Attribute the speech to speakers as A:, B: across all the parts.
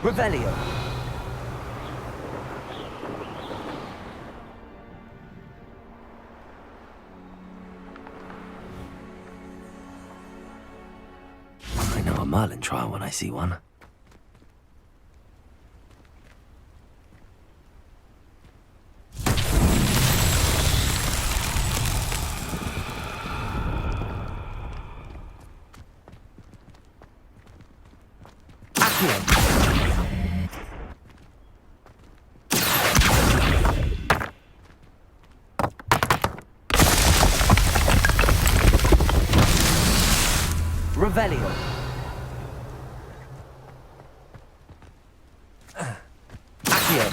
A: Revelio.
B: I know a Merlin trial when I see one.
A: Revelio. Accio.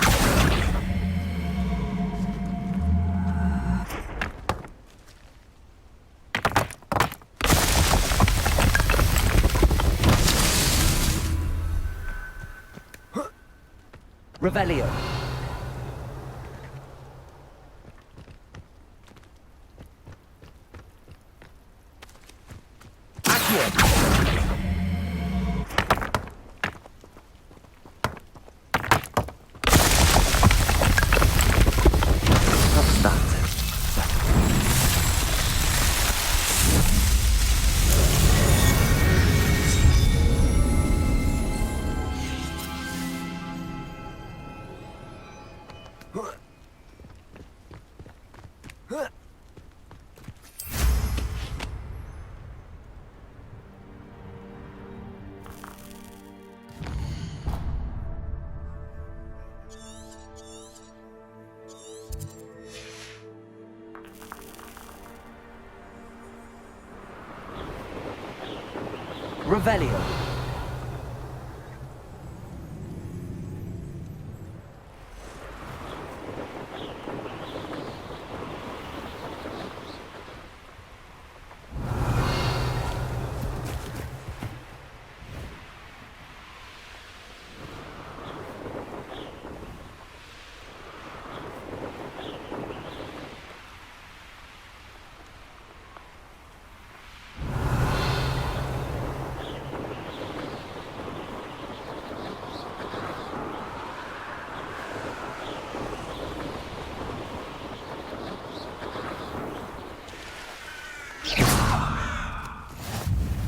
A: Revelio. Accio. Revelio.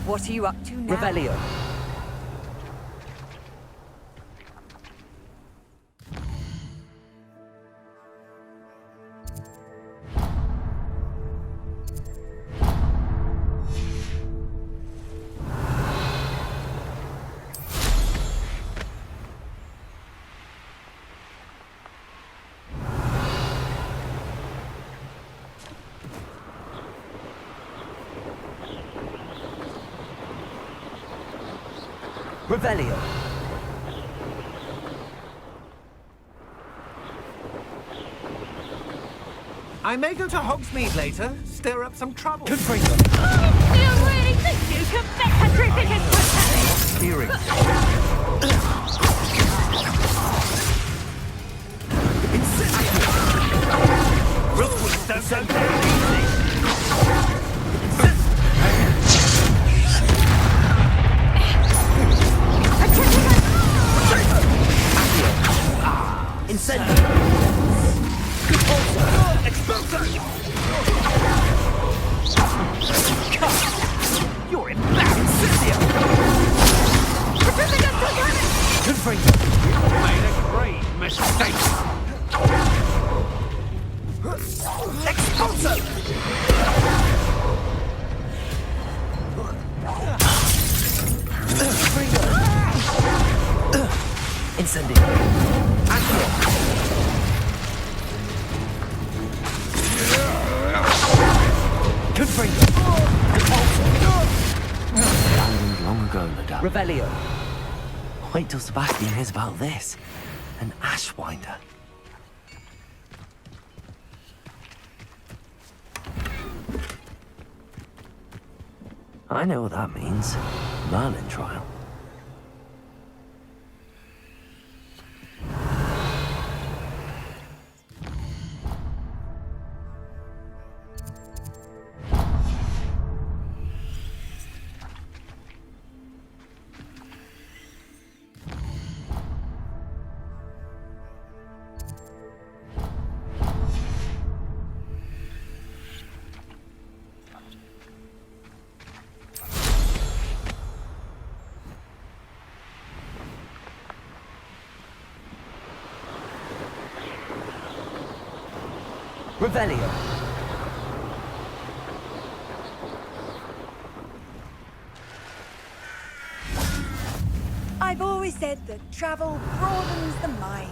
C: What are you up to now?
A: Revelio. Revelio.
D: I may go to Hogsmeade later, stir up some trouble.
A: Confringo.
C: Do you really think you can make a cricket protect?
A: Steering.
D: Rookwood don't go down
A: Descendo. You're embarrassed. Confringo.
D: made a great mistake.
A: Expulso. Incendio. Accio. Confringo.
B: Abandoned long ago, no doubt.
A: Revelio.
B: Wait till Sebastian hears about this. An ashwinder. I know what that means. Merlin trial.
A: Revelio.
C: I've always said that travel broadens the mind.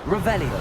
A: Revelio.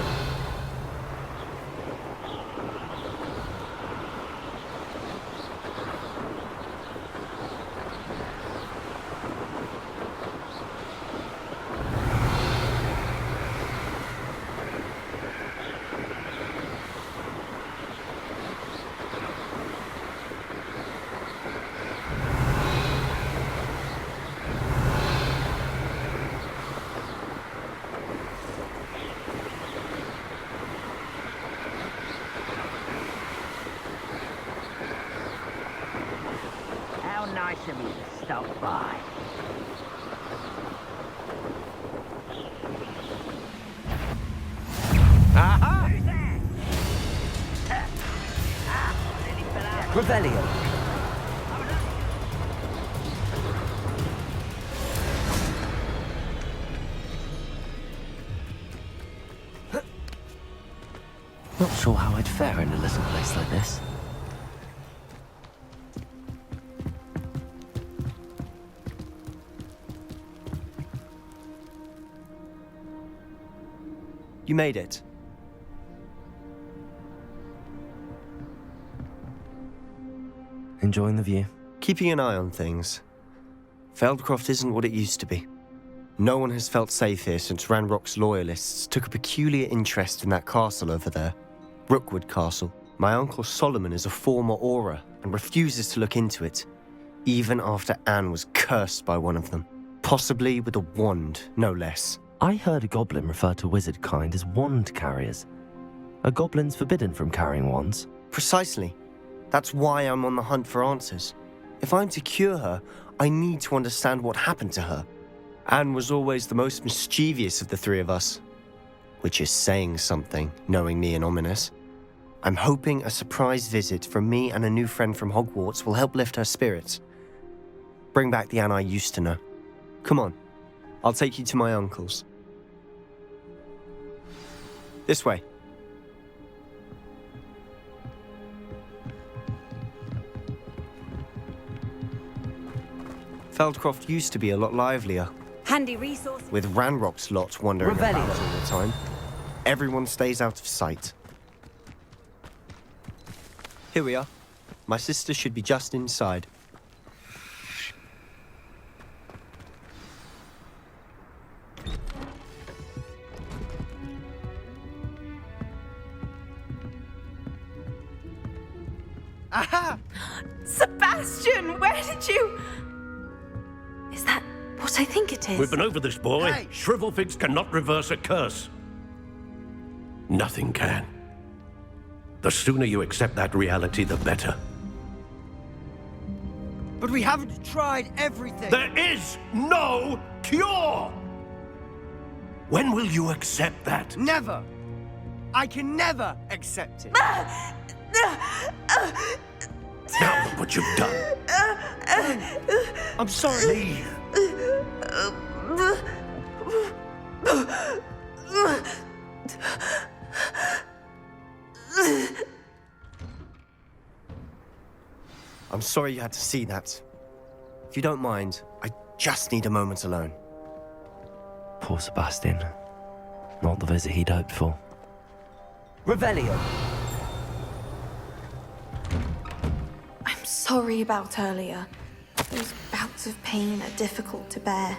E: How nice of you to stop by.
D: Aha!
E: Who's there? Nearly fell out.
A: Revelio.
B: Not sure how I'd fare in a little place like this.
F: You made it.
B: Enjoying the view?
F: Keeping an eye on things. Feldcroft isn't what it used to be. No one has felt safe here since Ranrock's loyalists took a peculiar interest in that castle over there. Rookwood Castle. My uncle Solomon is a former Auror and refuses to look into it, even after Anne was cursed by one of them. Possibly with a wand, no less.
B: I heard a goblin refer to wizard kind as wand carriers. Are goblins forbidden from carrying wands?
F: Precisely. That's why I'm on the hunt for answers. If I'm to cure her, I need to understand what happened to her. Anne was always the most mischievous of the three of us. Which is saying something, knowing me and Ominous. I'm hoping a surprise visit from me and a new friend from Hogwarts will help lift her spirits. Bring back the Anne I used to know. Come on, I'll take you to my uncle's. This way. Feldcroft used to be a lot livelier,
C: Handy resource.
F: with Ranrock's lot wandering
A: Revelio.
F: about all the time. Everyone stays out of sight. Here we are. My sister should be just inside.
D: Aha!
C: Sebastian, where did you... Is that what I think it is?
G: We've been over this, boy.
D: Hey!
G: Shrivelfigs cannot reverse a curse. Nothing can. The sooner you accept that reality, the better.
D: But we haven't tried everything.
G: There is no cure! When will you accept that?
D: Never. I can never accept it.
G: Now look what you've done.
D: I'm sorry.
G: Leave.
F: I'm sorry you had to see that. If you don't mind, I just need a moment alone.
B: Poor Sebastian. Not the visit he'd hoped for.
A: Revelio.
H: I'm sorry about earlier. Those bouts of pain are difficult to bear.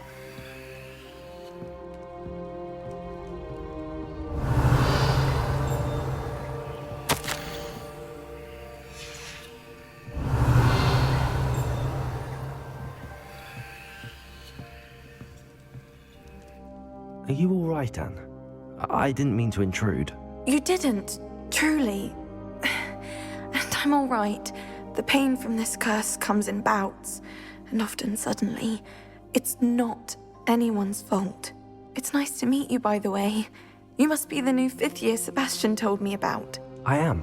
B: Are you all right, Anne? I didn't mean to intrude.
H: You didn't, truly. And I'm all right. The pain from this curse comes in bouts, and often suddenly. It's not anyone's fault. It's nice to meet you, by the way. You must be the new fifth year Sebastian told me about.
B: I am.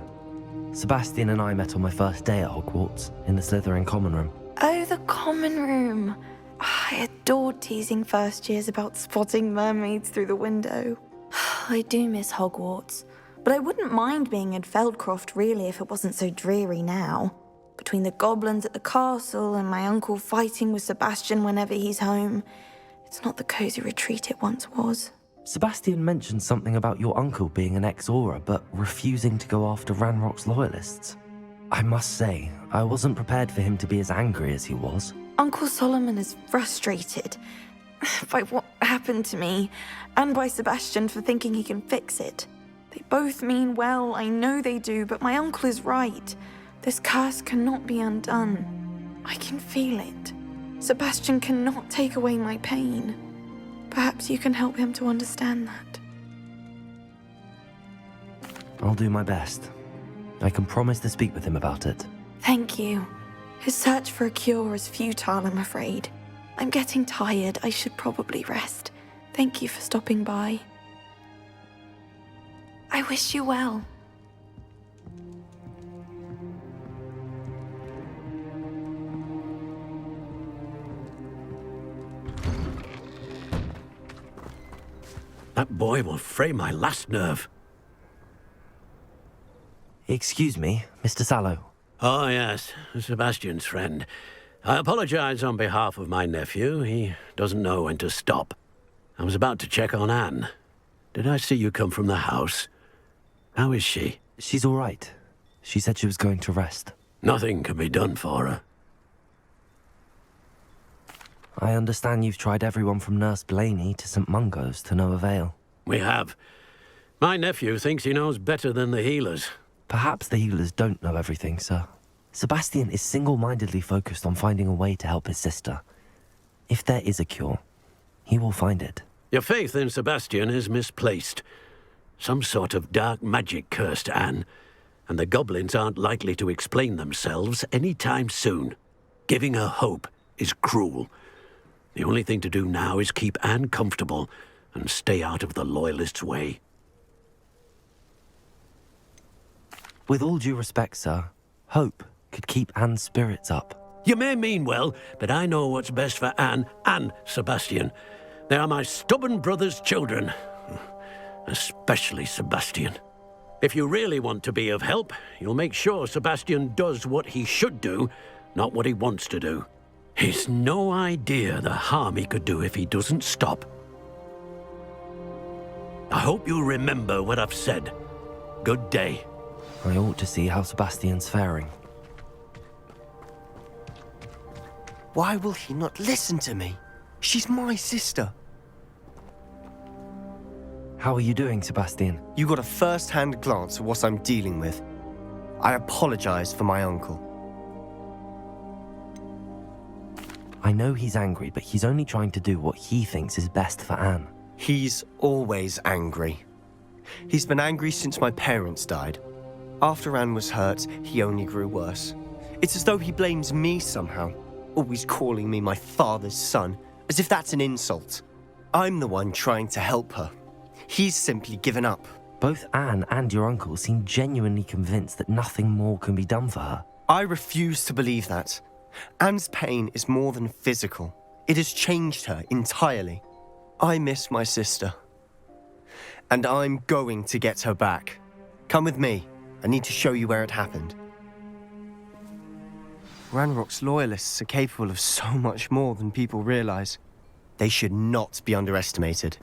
B: Sebastian and I met on my first day at Hogwarts, in the Slytherin common room.
H: Oh, the common room. I adored teasing first years about spotting mermaids through the window. I do miss Hogwarts, but I wouldn't mind being in Feldcroft really if it wasn't so dreary now. Between the goblins at the castle and my uncle fighting with Sebastian whenever he's home, it's not the cozy retreat it once was.
B: Sebastian mentioned something about your uncle being an ex-Auror, but refusing to go after Ranrock's loyalists. I must say, I wasn't prepared for him to be as angry as he was.
H: Uncle Solomon is frustrated by what happened to me, and by Sebastian for thinking he can fix it. They both mean well, I know they do, but my uncle is right. This curse cannot be undone. I can feel it. Sebastian cannot take away my pain. Perhaps you can help him to understand that.
B: I'll do my best. I can promise to speak with him about it.
H: Thank you. His search for a cure is futile, I'm afraid. I'm getting tired. I should probably rest. Thank you for stopping by. I wish you well.
G: That boy will fray my last nerve.
B: Excuse me, Mr. Sallow.
G: Oh, yes, Sebastian's friend. I apologize on behalf of my nephew. He doesn't know when to stop. I was about to check on Anne. Did I see you come from the house? How is she?
B: She's all right. She said she was going to rest.
G: Nothing can be done for her.
B: I understand you've tried everyone from Nurse Blaney to St. Mungo's to no avail.
G: We have. My nephew thinks he knows better than the healers.
B: Perhaps the healers don't know everything, sir. Sebastian is single-mindedly focused on finding a way to help his sister. If there is a cure, he will find it.
G: Your faith in Sebastian is misplaced. Some sort of dark magic cursed Anne, and the goblins aren't likely to explain themselves any time soon. Giving her hope is cruel. The only thing to do now is keep Anne comfortable and stay out of the Loyalists' way.
B: With all due respect, sir, hope could keep Anne's spirits up.
G: You may mean well, but I know what's best for Anne and Sebastian. They are my stubborn brother's children. Especially Sebastian. If you really want to be of help, you'll make sure Sebastian does what he should do, not what he wants to do. He's no idea the harm he could do if he doesn't stop. I hope you'll remember what I've said. Good day.
B: I ought to see how Sebastian's faring.
F: Why will he not listen to me? She's my sister.
B: How are you doing, Sebastian?
F: You got a first-hand glance at what I'm dealing with. I apologize for my uncle.
B: I know he's angry, but he's only trying to do what he thinks is best for Anne.
F: He's always angry. He's been angry since my parents died. After Anne was hurt, he only grew worse. It's as though he blames me somehow, always calling me my father's son, as if that's an insult. I'm the one trying to help her. He's simply given up.
B: Both Anne and your uncle seem genuinely convinced that nothing more can be done for her.
F: I refuse to believe that. Anne's pain is more than physical. It has changed her entirely. I miss my sister. And I'm going to get her back. Come with me. I need to show you where it happened. Ranrock's loyalists are capable of so much more than people realize. They should not be underestimated.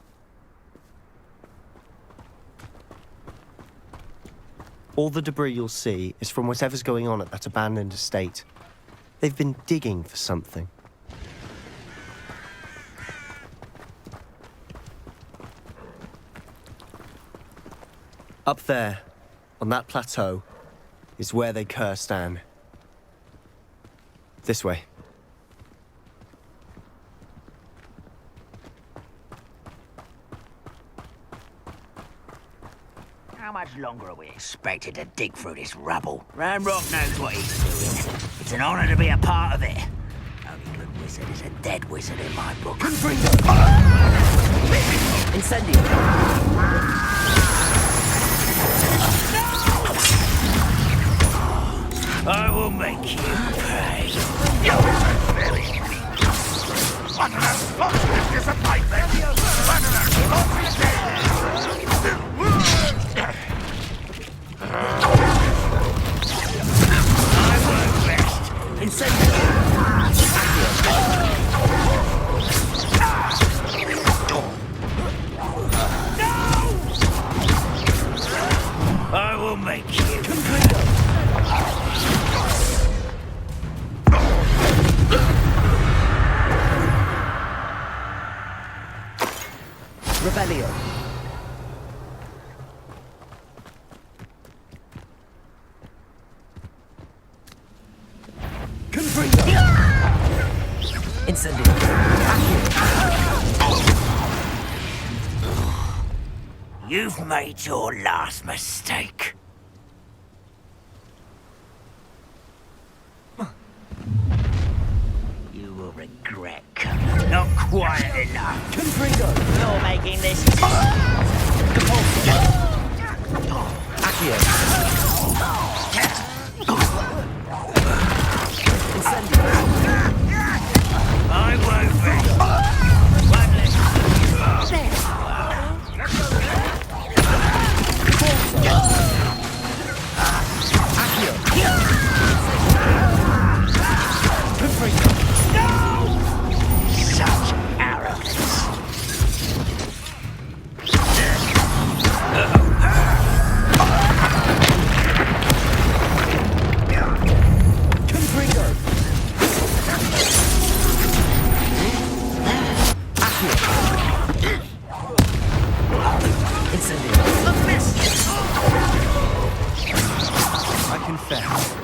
F: All the debris you'll see is from whatever's going on at that abandoned estate. They've been digging for something. Up there, on that plateau, is where they cursed Anne. This way.
E: How much longer are we expected to dig through this rubble? Ranrock knows what he's doing. It's an honor to be a part of it. Only good wizard is a dead wizard in my book.
A: Incendio.
E: I will make you pay. I will make you
A: Revelio. Incendio.
E: You've made your last mistake. You will regret coming. Not quiet enough.
A: Confringo.
E: You're making this.
A: Accio. Incendio.
E: I won't rest. One less. Such arrogance.
F: I confess,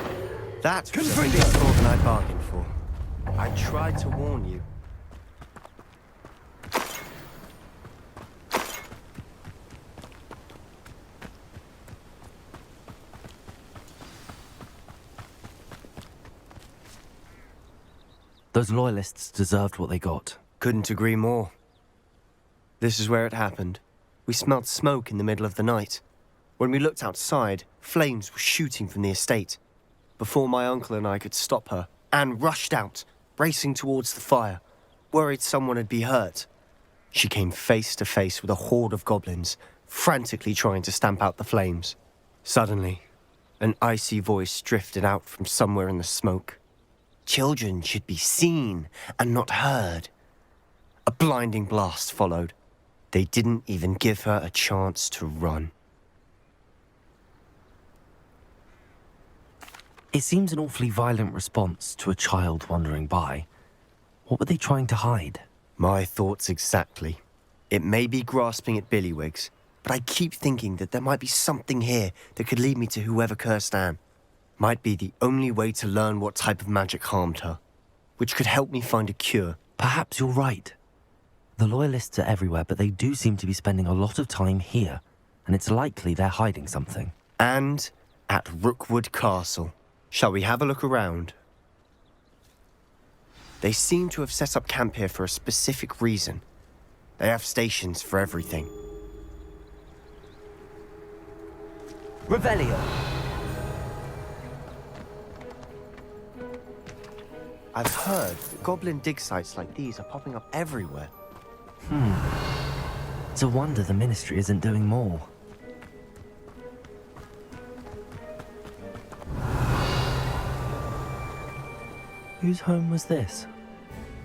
F: that was a bit more than I bargained for. I tried to warn you.
B: Those loyalists deserved what they got.
F: Couldn't agree more. This is where it happened. We smelled smoke in the middle of the night. When we looked outside, flames were shooting from the estate. Before my uncle and I could stop her, Anne rushed out, racing towards the fire, worried someone had been hurt. She came face to face with a horde of goblins, frantically trying to stamp out the flames. Suddenly, an icy voice drifted out from somewhere in the smoke. Children should be seen and not heard. A blinding blast followed. They didn't even give her a chance to run.
B: It seems an awfully violent response to a child wandering by. What were they trying to hide?
F: My thoughts exactly. It may be grasping at billywhigs, but I keep thinking that there might be something here that could lead me to whoever cursed Anne. Might be the only way to learn what type of magic harmed her, which could help me find a cure.
B: Perhaps you're right. The Loyalists are everywhere, but they do seem to be spending a lot of time here, and it's likely they're hiding something.
F: And at Rookwood Castle. Shall we have a look around? They seem to have set up camp here for a specific reason. They have stations for everything.
A: Revelio.
F: I've heard that goblin dig sites like these are popping up everywhere.
B: It's a wonder the Ministry isn't doing more. Whose home was this?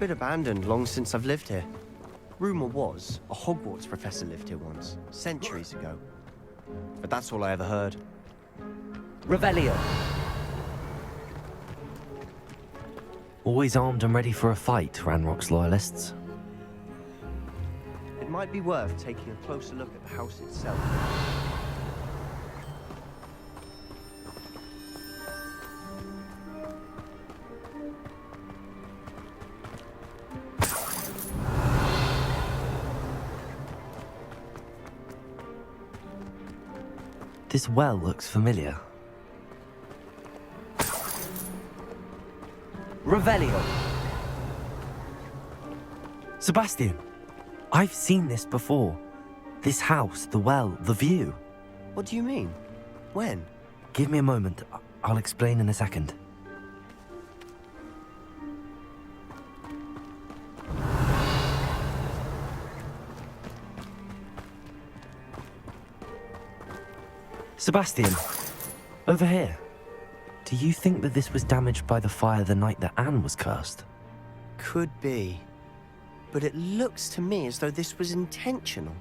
F: Bit abandoned long since I've lived here. Rumour was a Hogwarts professor lived here once, centuries ago. But that's all I ever heard.
A: Revelio.
B: Always armed and ready for a fight, Ranrock's Loyalists.
F: It might be worth taking a closer look at the house itself.
B: This well looks familiar.
A: Revelio.
B: Sebastian! I've seen this before. This house, the well, the view.
F: What do you mean? When?
B: Give me a moment. I'll explain in a second. Sebastian, over here. Do you think that this was damaged by the fire the night that Anne was cursed?
F: Could be. But it looks to me as though this was intentional.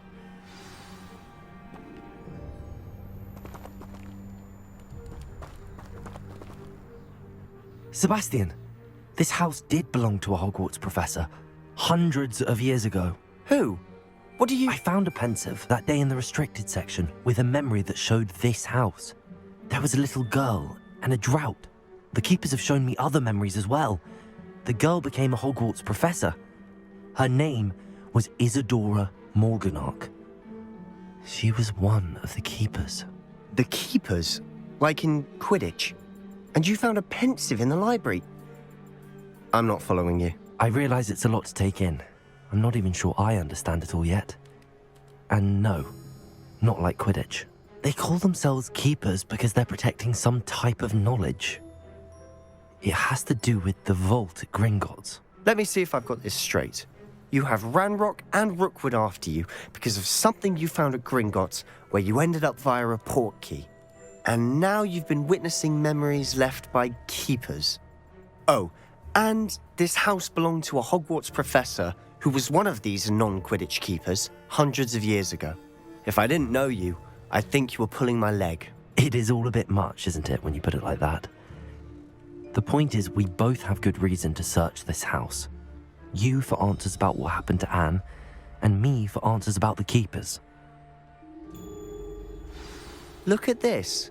B: Sebastian, this house did belong to a Hogwarts professor, hundreds of years ago.
F: Who? What do you...
B: I found a pensive that day in the restricted section with a memory that showed this house. There was a little girl and a drought. The keepers have shown me other memories as well. The girl became a Hogwarts professor. Her name was Isadora Morganach. She was one of the keepers.
F: The keepers? Like in Quidditch? And you found a pensive in the library? I'm not following you.
B: I realize it's a lot to take in. I'm not even sure I understand it all yet. And no, not like Quidditch. They call themselves keepers because they're protecting some type of knowledge. It has to do with the vault at Gringotts.
F: Let me see if I've got this straight. You have Ranrock and Rookwood after you because of something you found at Gringotts where you ended up via a portkey. And now you've been witnessing memories left by keepers. Oh, and this house belonged to a Hogwarts professor who was one of these non-Quidditch keepers hundreds of years ago. If I didn't know you, I think you were pulling my leg.
B: It is all a bit much, isn't it, when you put it like that? The point is, we both have good reason to search this house. You for answers about what happened to Anne, and me for answers about the keepers.
F: Look at this.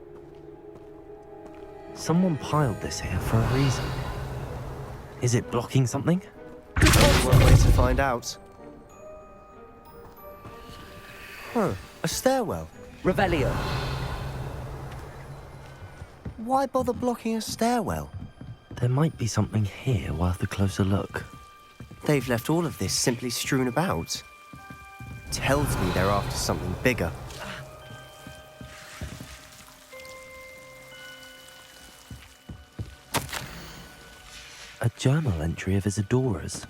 B: Someone piled this here for a reason. Is it blocking something?
F: Only one way to find out. A stairwell.
A: Revelio.
F: Why bother blocking a stairwell?
B: There might be something here worth a closer look.
F: They've left all of this simply strewn about. Tells me they're after something bigger.
B: A journal entry of Isadora's.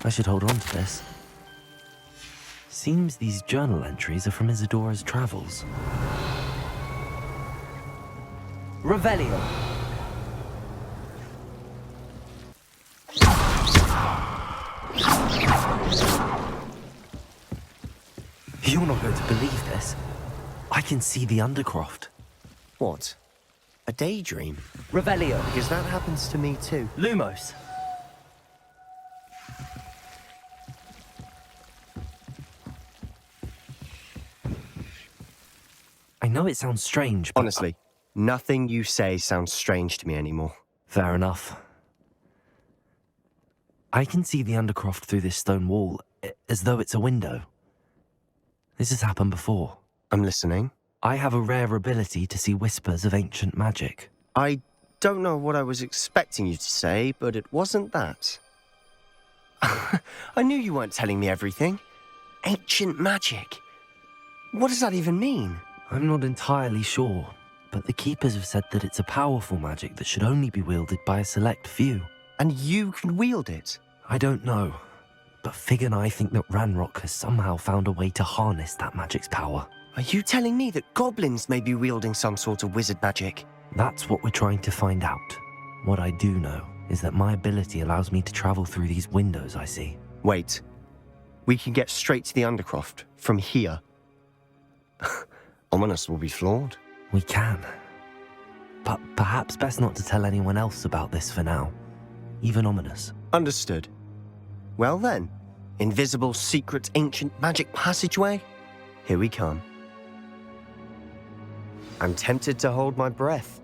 B: I should hold on to this. Seems these journal entries are from Isadora's travels.
A: Revelio.
B: You're not going to believe this. I can see the Undercroft.
F: What? A daydream?
A: Revelio.
F: Because that happens to me too.
B: Lumos. I know it sounds strange, but...
F: Honestly, nothing you say sounds strange to me anymore.
B: Fair enough. I can see the Undercroft through this stone wall, as though it's a window. This has happened before.
F: I'm listening.
B: I have a rare ability to see whispers of ancient magic.
F: I don't know what I was expecting you to say, but it wasn't that. I knew you weren't telling me everything. Ancient magic. What does that even mean?
B: I'm not entirely sure, but the Keepers have said that it's a powerful magic that should only be wielded by a select few.
F: And you can wield it?
B: I don't know, but Fig and I think that Ranrock has somehow found a way to harness that magic's power.
F: Are you telling me that goblins may be wielding some sort of wizard magic?
B: That's what we're trying to find out. What I do know is that my ability allows me to travel through these windows I see.
F: Wait. We can get straight to the Undercroft from here. Ominous will be flawed.
B: We can. But perhaps best not to tell anyone else about this for now. Even Ominous.
F: Understood. Well then, invisible, secret, ancient magic passageway? Here we come. I'm tempted to hold my breath.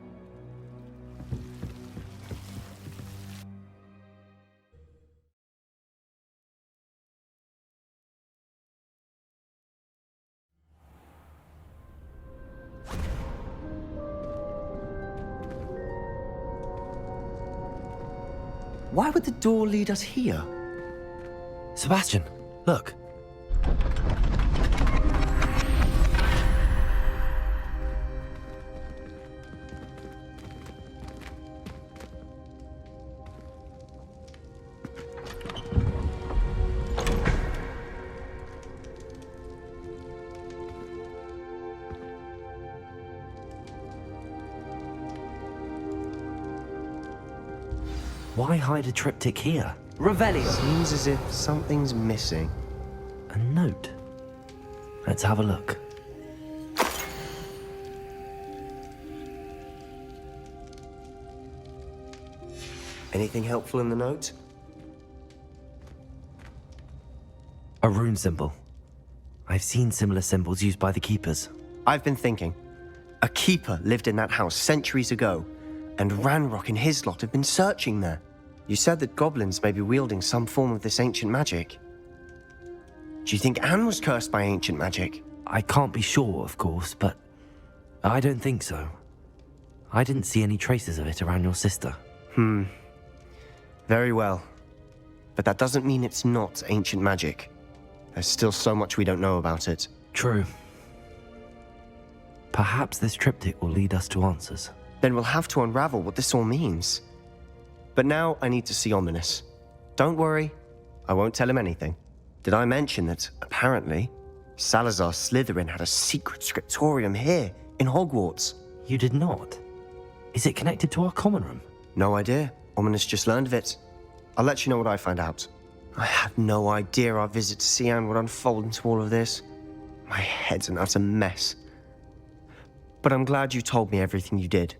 F: Why would the door lead us here?
B: Sebastian, look. Why hide a triptych here?
A: Revelio.
F: Seems as if something's missing.
B: A note. Let's have a look.
F: Anything helpful in the note?
B: A rune symbol. I've seen similar symbols used by the Keepers.
F: I've been thinking. A keeper lived in that house centuries ago, and Ranrock and his lot have been searching there. You said that goblins may be wielding some form of this ancient magic. Do you think Anne was cursed by ancient magic?
B: I can't be sure, of course, but I don't think so. I didn't see any traces of it around your sister.
F: Very well. But that doesn't mean it's not ancient magic. There's still so much we don't know about it.
B: True. Perhaps this triptych will lead us to answers.
F: Then we'll have to unravel what this all means. But now I need to see Ominous. Don't worry, I won't tell him anything. Did I mention that, apparently, Salazar Slytherin had a secret scriptorium here, in Hogwarts?
B: You did not? Is it connected to our common room?
F: No idea. Ominous just learned of it. I'll let you know what I find out. I had no idea our visit to Sian would unfold into all of this. My head's an utter mess. But I'm glad you told me everything you did.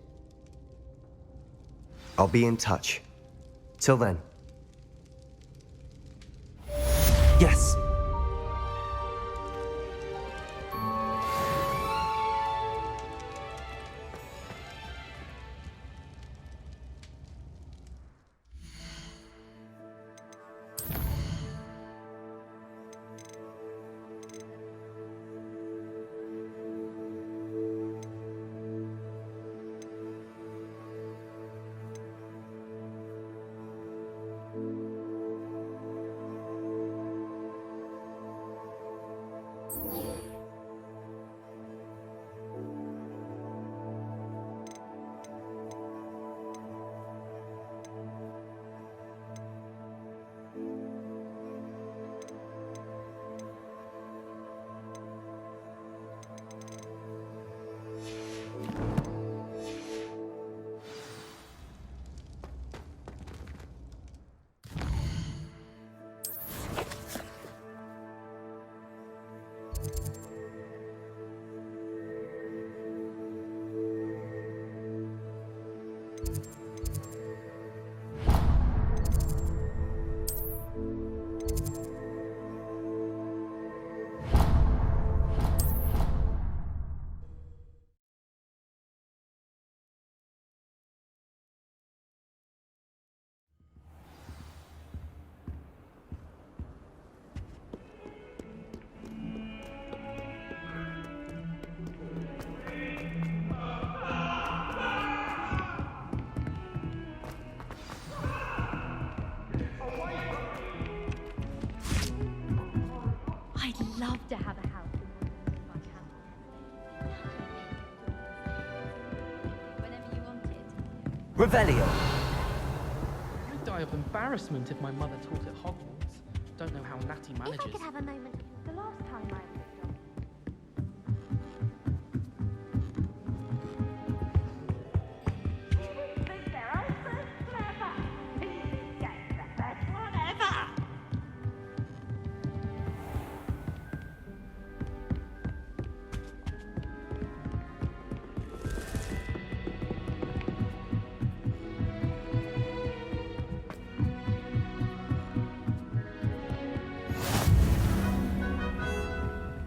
F: I'll be in touch. Till then.
B: Yes.
I: love to have a house if I can. Whenever you want it.
A: Revelio.
J: I'd die of embarrassment if my mother taught at Hogwarts. Don't know how Natty manages.
I: If I could have a moment, the last time I picked up.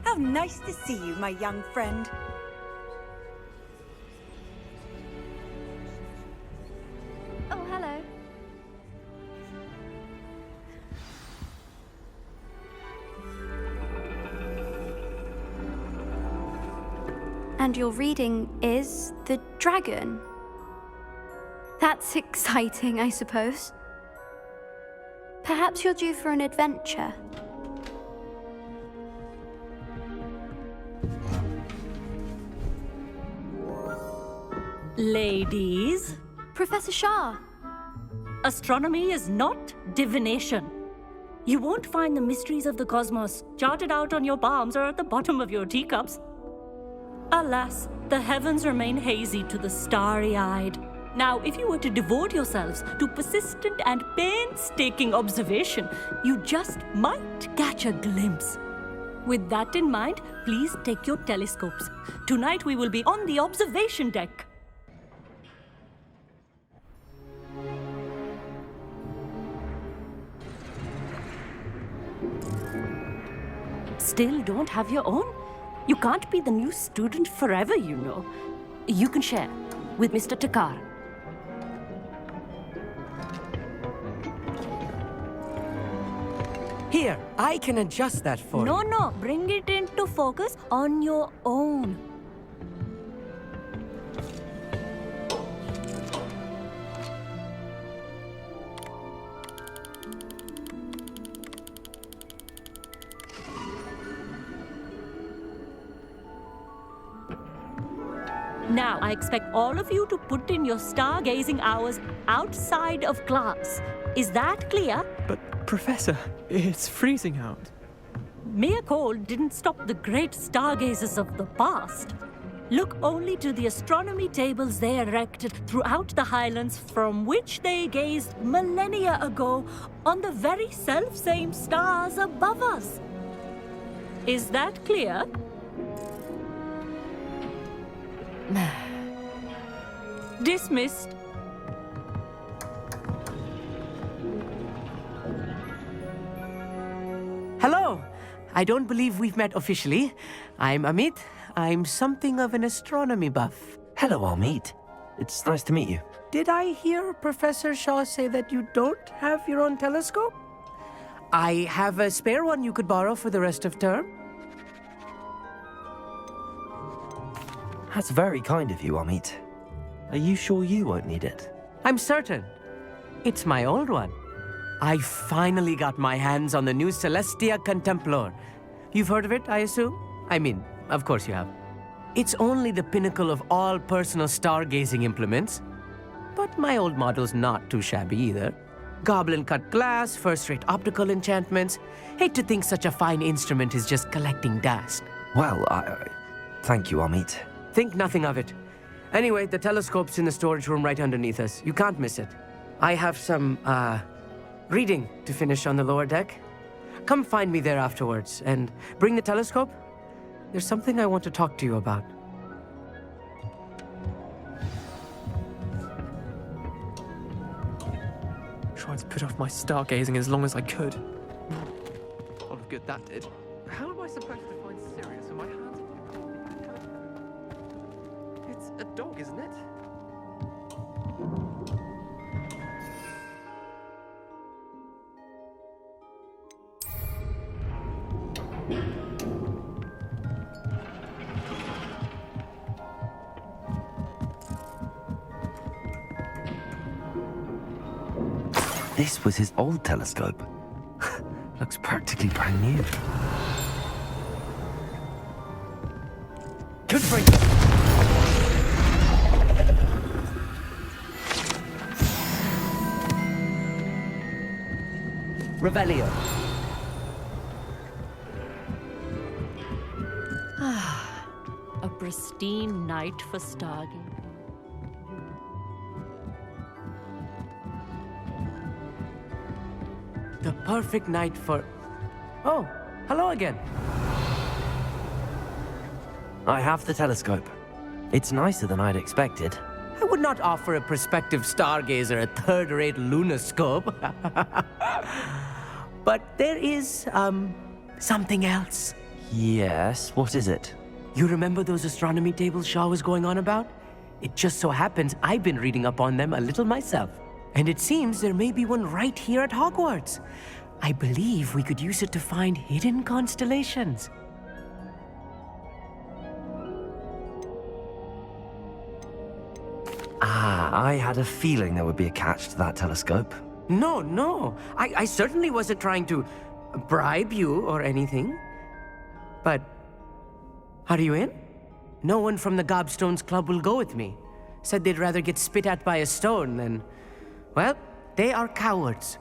K: How nice to see you, my young friend.
I: Oh, hello.
L: And your reading is The Dragon. That's exciting, I suppose. Perhaps you're due for an adventure.
M: Ladies,
L: Professor Shah.
M: astronomy is not divination. You won't find the mysteries of the cosmos charted out on your palms or at the bottom of your teacups. Alas, the heavens remain hazy to the starry-eyed. Now, if you were to devote yourselves to persistent and painstaking observation, you just might catch a glimpse. With that in mind, please take your telescopes. Tonight we will be on the observation deck. Still don't have your own? You can't be the new student forever, you know. You can share with Mr. Takar.
A: Here, I can adjust that for you.
M: No, bring it into focus on your own. Now, I expect all of you to put in your stargazing hours outside of class. Is that clear?
J: But, Professor, it's freezing out.
M: Mere cold didn't stop the great stargazers of the past. Look only to the astronomy tables they erected throughout the Highlands from which they gazed millennia ago on the very self-same stars above us. Is that clear? Dismissed.
A: Hello. I don't believe we've met officially. I'm Amit. I'm something of an astronomy buff.
B: Hello, Amit. It's nice to meet you.
A: Did I hear Professor Shaw say that you don't have your own telescope? I have a spare one you could borrow for the rest of term.
B: That's very kind of you, Amit. Are you sure you won't need it?
A: I'm certain. It's my old one. I finally got my hands on the new Celestia Contemplor. You've heard of it, I assume? I mean, of course you have. It's only the pinnacle of all personal stargazing implements. But my old model's not too shabby either. Goblin-cut glass, first-rate optical enchantments. Hate to think such a fine instrument is just collecting dust.
B: Well, thank you, Amit.
A: Think nothing of it. Anyway, the telescope's in the storage room right underneath us. You can't miss it. I have some, reading to finish on the lower deck. Come find me there afterwards, and bring the telescope. There's something I want to talk to you about.
J: Tried to put off my stargazing as long as I could. A lot of good that did. How am I supposed to find Sirius when my hands are... It's a dog, isn't it?
B: This was his old telescope. Looks practically brand new. Confringo! Revelio.
M: A pristine night for stargazing.
A: The perfect night for... Oh, hello again.
B: I have the telescope. It's nicer than I'd expected.
A: I would not offer a prospective stargazer a third-rate lunoscope. But there is, something else.
B: Yes, what is it?
A: You remember those astronomy tables Shaw was going on about? It just so happens I've been reading up on them a little myself. And it seems there may be one right here at Hogwarts. I believe we could use it to find hidden constellations.
B: I had a feeling there would be a catch to that telescope.
A: No. I certainly wasn't trying to bribe you or anything. But, are you in? No one from the Gobstones Club will go with me. Said they'd rather get spit at by a stone than... Well, they are cowards.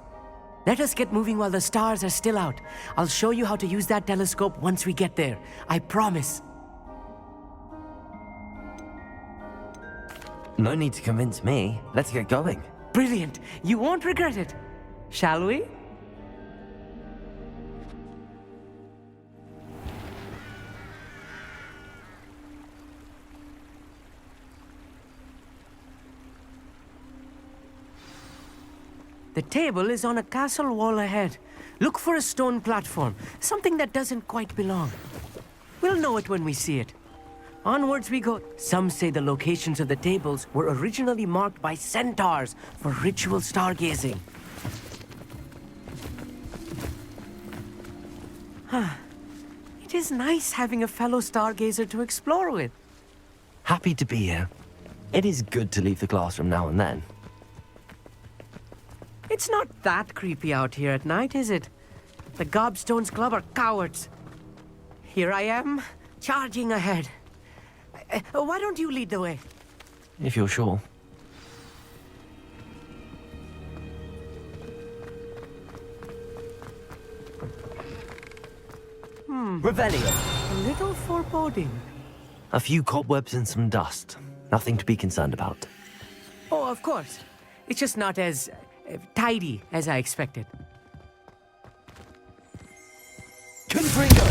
A: Let us get moving while the stars are still out. I'll show you how to use that telescope once we get there. I promise.
B: No need to convince me. Let's get going.
A: Brilliant. You won't regret it. Shall we? The table is on a castle wall ahead. Look for a stone platform, something that doesn't quite belong. We'll know it when we see it. Onwards we go. Some say the locations of the tables were originally marked by centaurs for ritual stargazing. It is nice having a fellow stargazer to explore with.
B: Happy to be here. It is good to leave the classroom now and then.
A: It's not that creepy out here at night, is it? The Gobstones Club are cowards. Here I am, charging ahead. Why don't you lead the way?
B: If you're sure. Revelio.
A: A little foreboding.
B: A few cobwebs and some dust. Nothing to be concerned about.
A: Oh, of course. It's just not as tidy as I expected.
B: Confringo!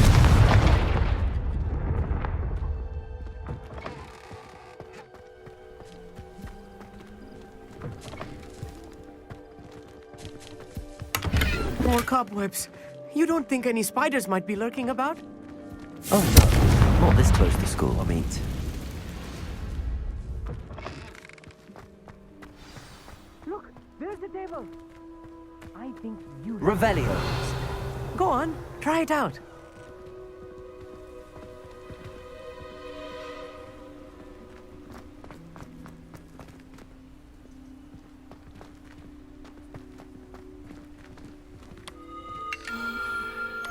A: More cobwebs. You don't think any spiders might be lurking about?
B: Oh no, not this close to school, I mean.
A: Look, there's the table. I think you...
B: Revelio.
A: Go on, try it out.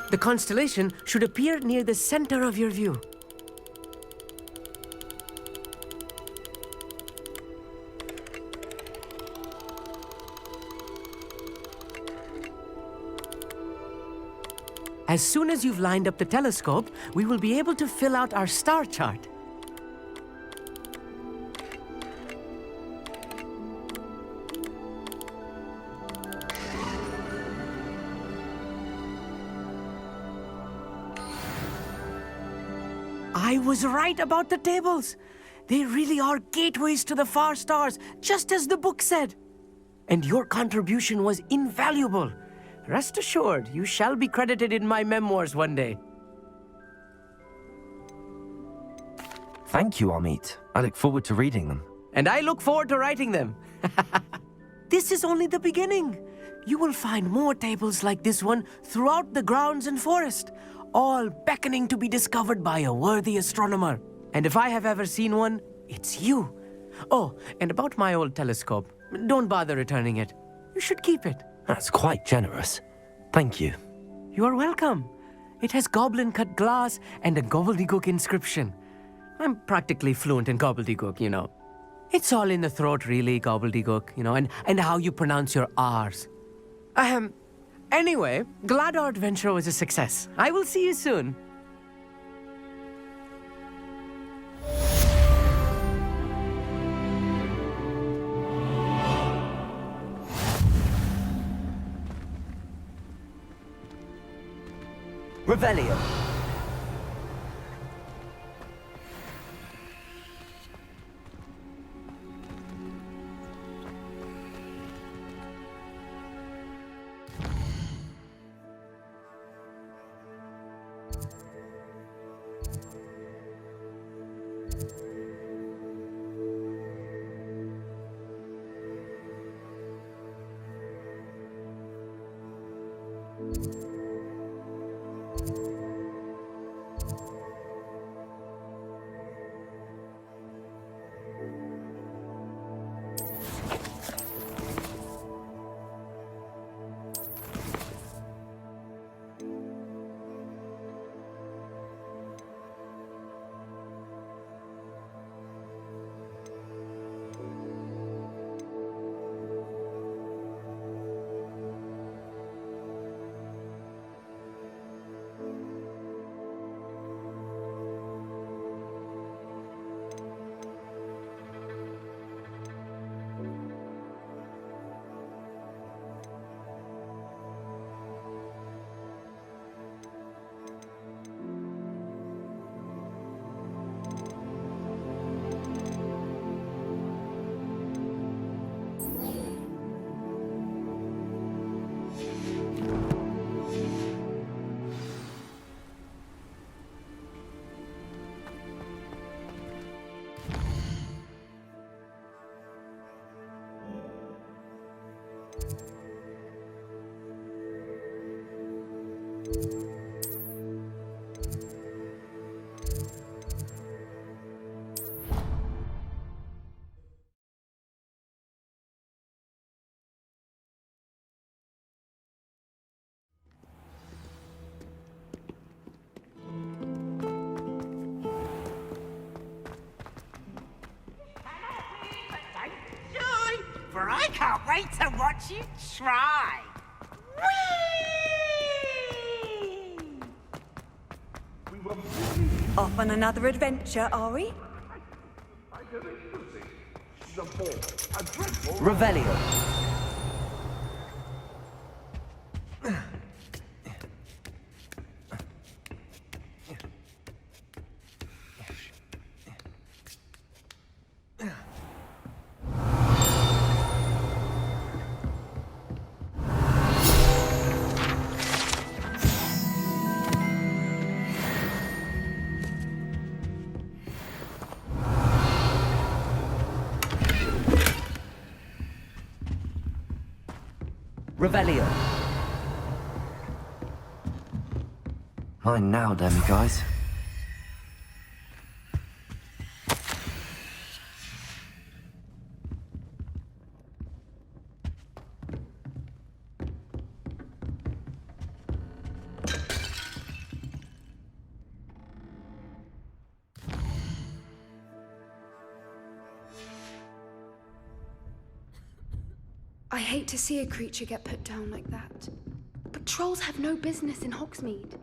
A: The constellation should appear near the center of your view. As soon as you've lined up the telescope, we will be able to fill out our star chart. I was right about the tables. They really are gateways to the far stars, just as the book said. And your contribution was invaluable. Rest assured, you shall be credited in my memoirs one day.
B: Thank you, Amit. I look forward to reading them.
A: And I look forward to writing them. This is only the beginning. You will find more tables like this one throughout the grounds and forest, all beckoning to be discovered by a worthy astronomer. And if I have ever seen one, it's you. Oh, and about my old telescope, don't bother returning it. You should keep it.
B: That's quite generous. Thank you.
A: You are welcome. It has goblin-cut glass and a gobbledygook inscription. I'm practically fluent in gobbledygook, you know. It's all in the throat, really, gobbledygook, you know, and how you pronounce your R's. Anyway, glad our adventure was a success. I will see you soon.
B: Revelio.
E: For I can't wait to watch you try.
K: Off on another adventure, are we?
B: Revelio. Revelio. Mine now, damn you guys.
N: I hate to see a creature get put down like that. But trolls have no business in Hogsmeade.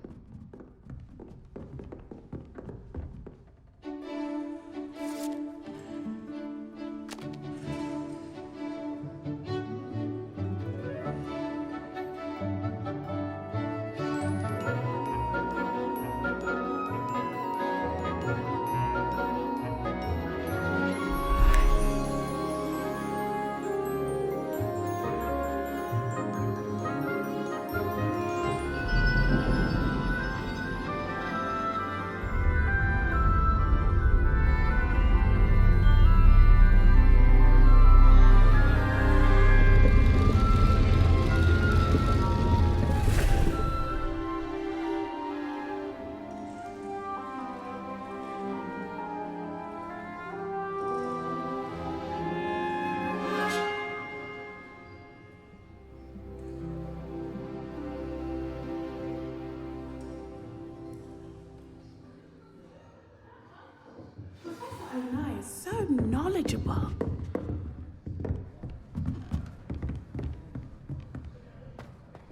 O: so knowledgeable.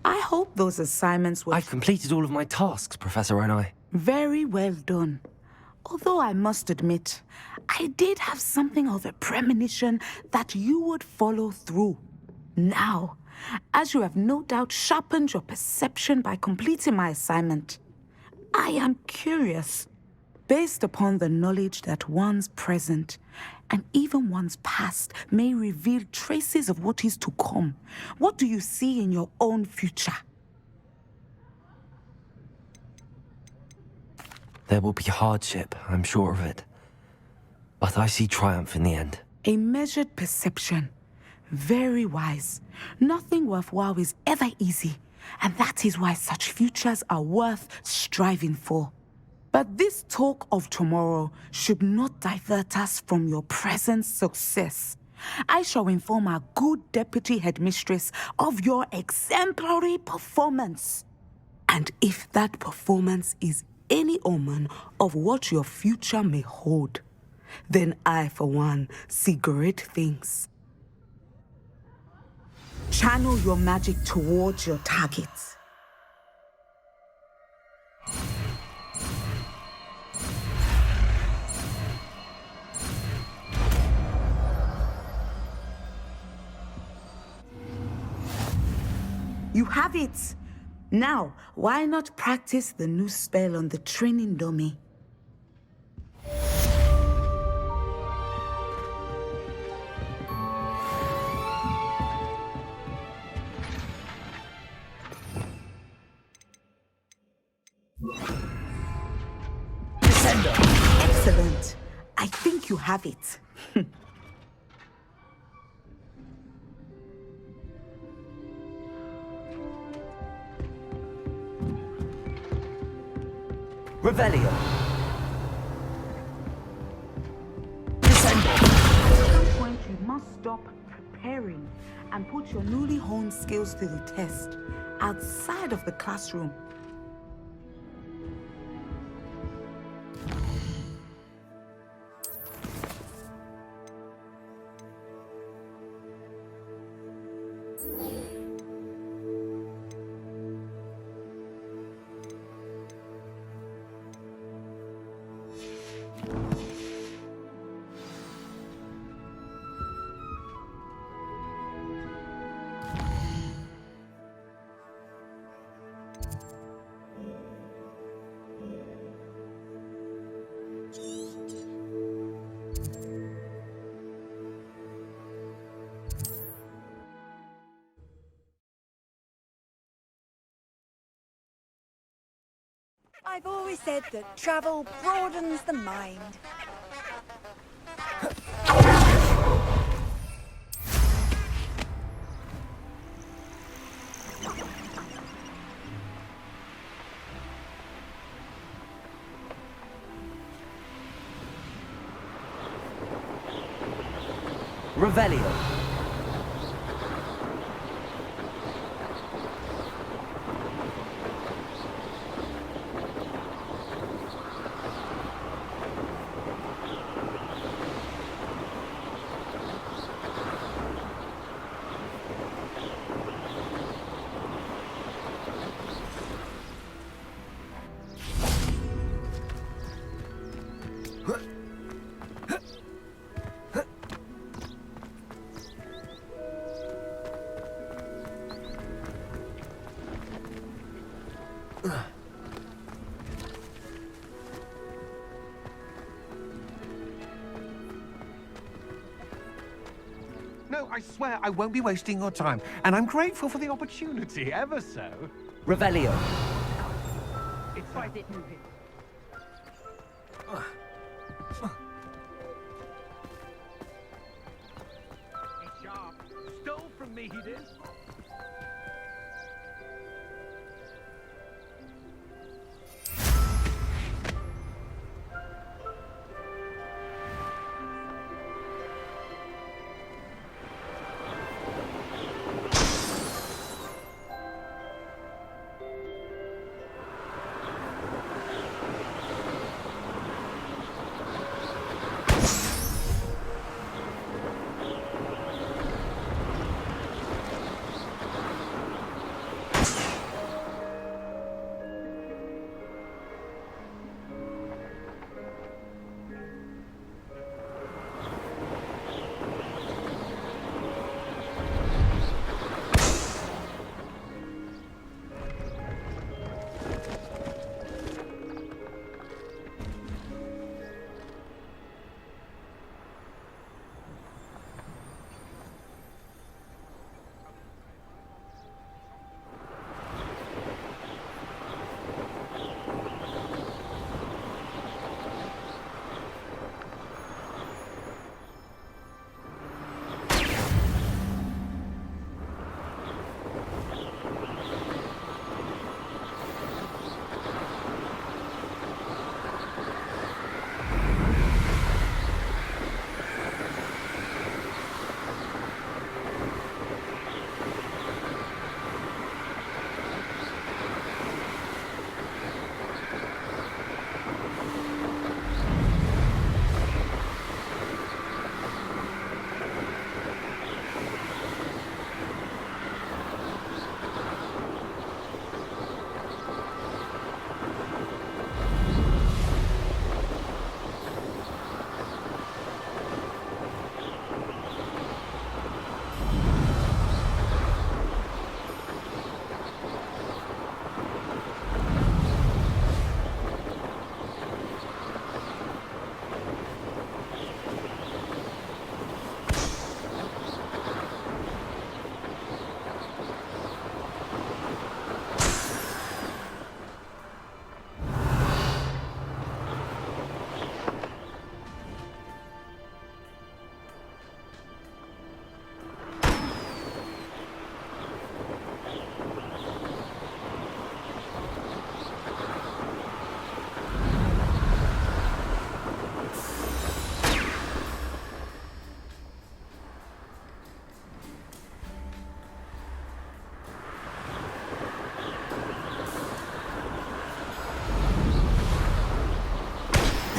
O: I hope those assignments were
B: I've completed all of my tasks, Professor Onai.
O: very well done. Although I must admit, I did have something of a premonition that you would follow through. Now, as you have no doubt sharpened your perception by completing my assignment, I am curious, based upon the knowledge that one's present and even one's past may reveal traces of what is to come. What do you see in your own future?
B: There will be hardship, I'm sure of it. But I see triumph in the end.
O: A measured perception. Very wise. Nothing worthwhile is ever easy, and that is why such futures are worth striving for. But this talk of tomorrow should not divert us from your present success. I shall inform our good deputy headmistress of your exemplary performance. And if that performance is any omen of what your future may hold, then I, for one, see great things. Channel your magic towards your targets. You have it! Now, why not practice the new spell on the training dummy?
E: Descendo!
O: Excellent. I think you have it.
B: Revelio.
O: At some point, you must stop preparing and put your newly honed skills to the test outside of the classroom.
K: I've always said that travel broadens the mind.
B: Revelio.
D: No, I swear I won't be wasting your time, and I'm grateful for the opportunity, ever so.
B: Revelio.
D: It's right, it moving. He's sharp. Stole from me, he did.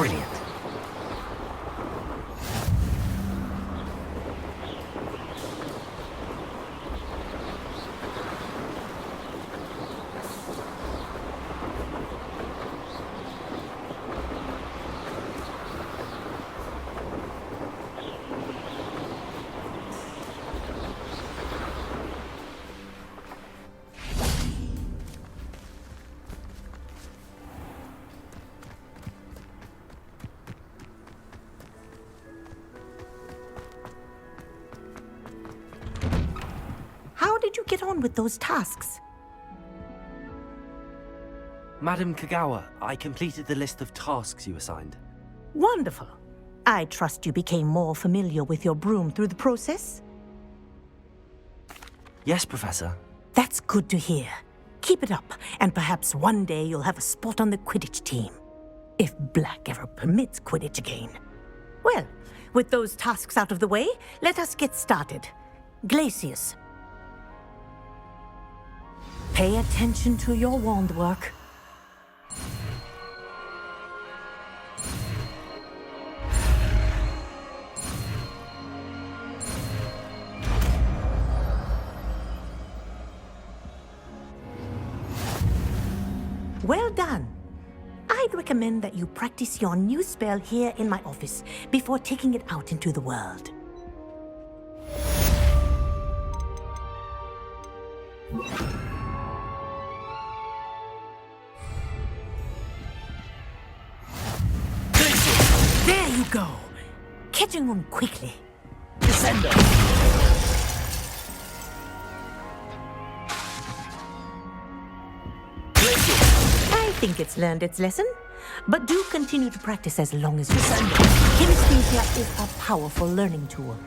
B: Brilliant.
P: How did you get on with those tasks?
B: Madam Kogawa, I completed the list of tasks you assigned.
P: Wonderful. I trust you became more familiar with your broom through the process?
B: Yes, Professor.
P: That's good to hear. Keep it up, and perhaps one day you'll have a spot on the Quidditch team. If Black ever permits Quidditch again. Well, with those tasks out of the way, let us get started. Glacius. Pay attention to your wand work. Well done. I'd recommend that you practice your new spell here in my office before taking it out into the world. There you go. Catching on quickly.
E: Descendo.
P: I think it's learned its lesson, but do continue to practice as long as you can. Kinesthesia is a powerful learning tool.